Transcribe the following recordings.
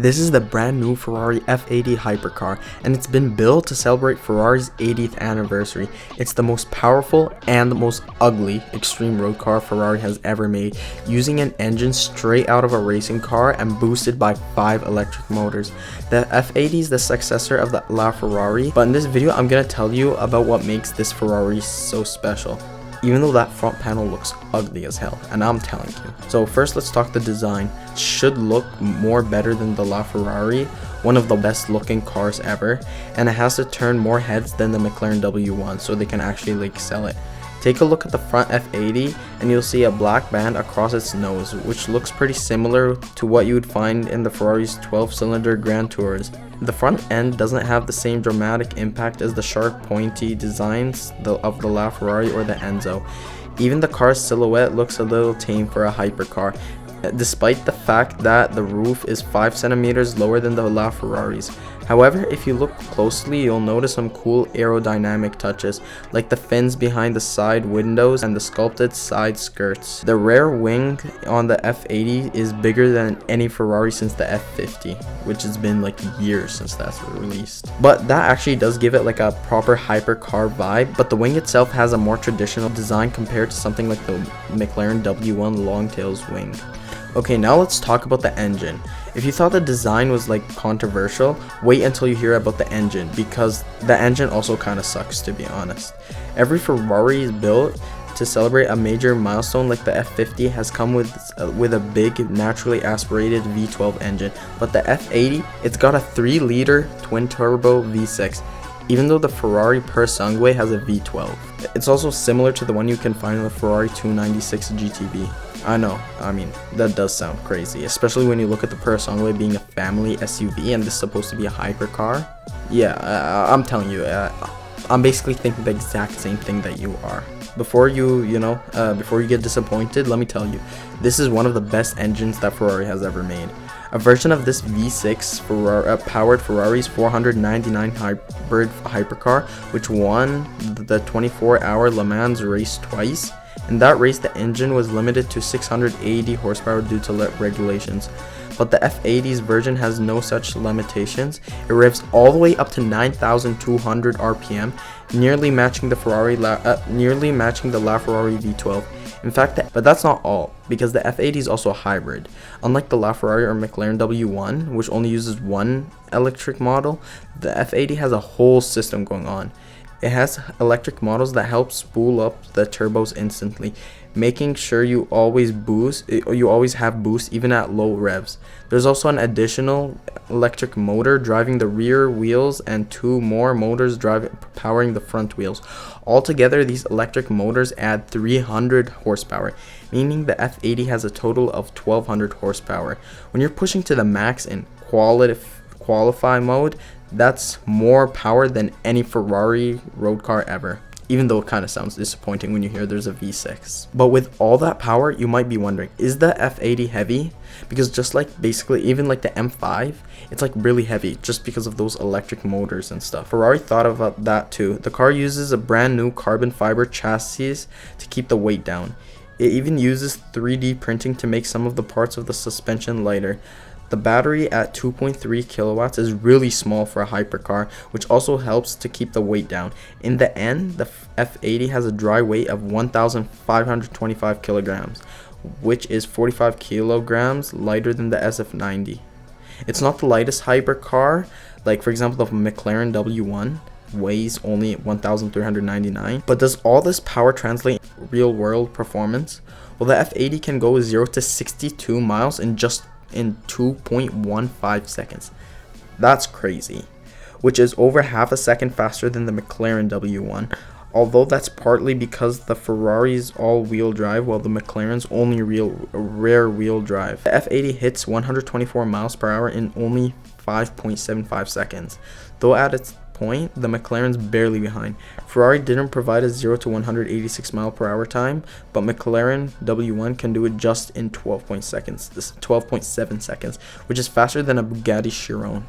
This is the brand new Ferrari F80 hypercar, and it's been built to celebrate Ferrari's 80th anniversary. It's the most powerful and the most ugly extreme road car Ferrari has ever made, using an engine straight out of a racing car and boosted by 5 electric motors. The F80 is the successor of the LaFerrari, but in this video I'm going to tell you about what makes this Ferrari so special. Even though that front panel looks ugly as hell, and I'm telling you. So first let's talk the design. It should look more better than the LaFerrari, one of the best looking cars ever, and it has to turn more heads than the McLaren W1 so they can actually sell it. Take a look at the front F80 and you'll see a black band across its nose, which looks pretty similar to what you would find in the Ferrari's 12-cylinder Grand Tours. The front end doesn't have the same dramatic impact as the sharp pointy designs of the LaFerrari or the Enzo. Even the car's silhouette looks a little tame for a hypercar, despite the fact that the roof is 5 centimeters lower than the LaFerrari's. However, if you look closely, you'll notice some cool aerodynamic touches, like the fins behind the side windows and the sculpted side skirts. The rear wing on the F80 is bigger than any Ferrari since the F50, which has been years since that's released. But that actually does give it a proper hypercar vibe, but the wing itself has a more traditional design compared to something like the McLaren W1 Longtail's wing. Okay, now let's talk about the engine. If you thought the design was controversial, wait until you hear about the engine, because the engine also kind of sucks, to be honest. Every Ferrari is built to celebrate a major milestone like the F50 has come with a big naturally aspirated V12 engine, but the F80, it's got a 3-liter twin turbo V6. Even though the Ferrari Per Sangue has a V12. It's also similar to the one you can find in the Ferrari 296 GTB. I know, that does sound crazy, especially when you look at the Per Sangue being a family SUV and this is supposed to be a hypercar. Yeah, I'm telling you, I'm basically thinking the exact same thing that you are. Before you get disappointed, let me tell you, this is one of the best engines that Ferrari has ever made. A version of this V6 powered Ferrari's 499 hybrid hypercar, which won the 24-hour Le Mans race twice. In that race, the engine was limited to 680 horsepower due to regulations. But the F80's version has no such limitations. It revs all the way up to 9,200 RPM, nearly matching the LaFerrari V12. In fact, but that's not all, because the F80 is also a hybrid. Unlike the LaFerrari or McLaren W1, which only uses one electric model, the F80 has a whole system going on. It has electric models that help spool up the turbos instantly, making sure you always have boost even at low revs. There's also an additional electric motor driving the rear wheels and 2 more motors powering the front wheels. Altogether, these electric motors add 300 horsepower, meaning the F80 has a total of 1,200 horsepower. When you're pushing to the max in qualify mode, that's more power than any Ferrari road car ever, even though it kind of sounds disappointing when you hear there's a V6. But with all that power, you might be wondering, is the F80 heavy? Because just basically even the M5, it's really heavy just because of those electric motors and stuff. Ferrari thought about that too. The car uses a brand new carbon fiber chassis to keep the weight down. It even uses 3D printing to make some of the parts of the suspension lighter. The battery at 2.3 kilowatts is really small for a hypercar, which also helps to keep the weight down. In the end, the F80 has a dry weight of 1,525 kilograms, which is 45 kilograms lighter than the SF90. It's not the lightest hypercar, for example the McLaren W1 weighs only 1,399, but does all this power translate into real-world performance? Well, the F80 can go 0 to 62 miles in 2.15 seconds. That's crazy, which is over half a second faster than the McLaren W1, although that's partly because the Ferrari's all-wheel drive while the McLaren's only rear-wheel drive. The F80 hits 124 miles per hour in only 5.75 seconds, though at its point, the McLaren's barely behind. Ferrari didn't provide a 0 to 186 mile per hour time, but McLaren W1 can do it just in 12.7 seconds, which is faster than a Bugatti Chiron.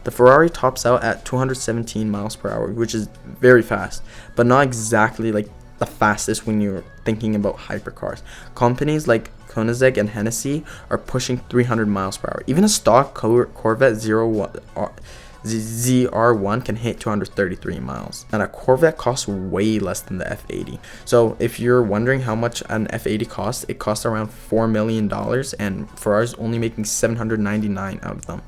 The Ferrari tops out at 217 miles per hour, which is very fast, but not exactly the fastest when you're thinking about hypercars. Companies like Koenigsegg and Hennessy are pushing 300 miles per hour. Even a stock Corvette ZR1 can hit 233 miles, and a Corvette costs way less than the F80. So if you're wondering how much an F80 costs, it costs around $4 million, and Ferrari's only making 799 out of them.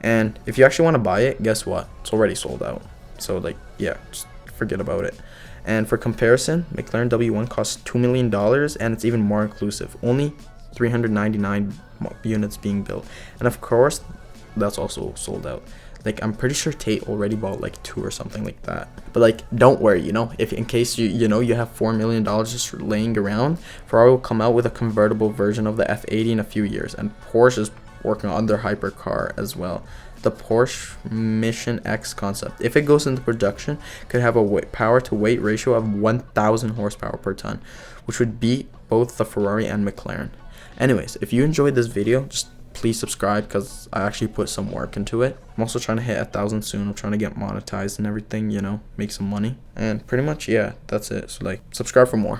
And if you actually want to buy it, guess what? It's already sold out. So like, yeah, just forget about it. And for comparison, McLaren W1 costs $2 million, and it's even more inclusive. Only 399 units being built, and of course, that's also sold out. Like, I'm pretty sure Tate already bought like 2 or something like that. But like, don't worry, you know, if in case you have $4 million just laying around, Ferrari will come out with a convertible version of the F80 in a few years, and Porsche is working on their hypercar as well. The Porsche Mission X concept, if it goes into production, could have a power to weight ratio of 1,000 horsepower per ton, which would beat both the Ferrari and McLaren. Anyways, if you enjoyed this video, just please subscribe, because I actually put some work into it. I'm also trying to hit 1,000 soon. I'm trying to get monetized and everything, you know, make some money. And pretty much, yeah, that's it. So like, subscribe for more.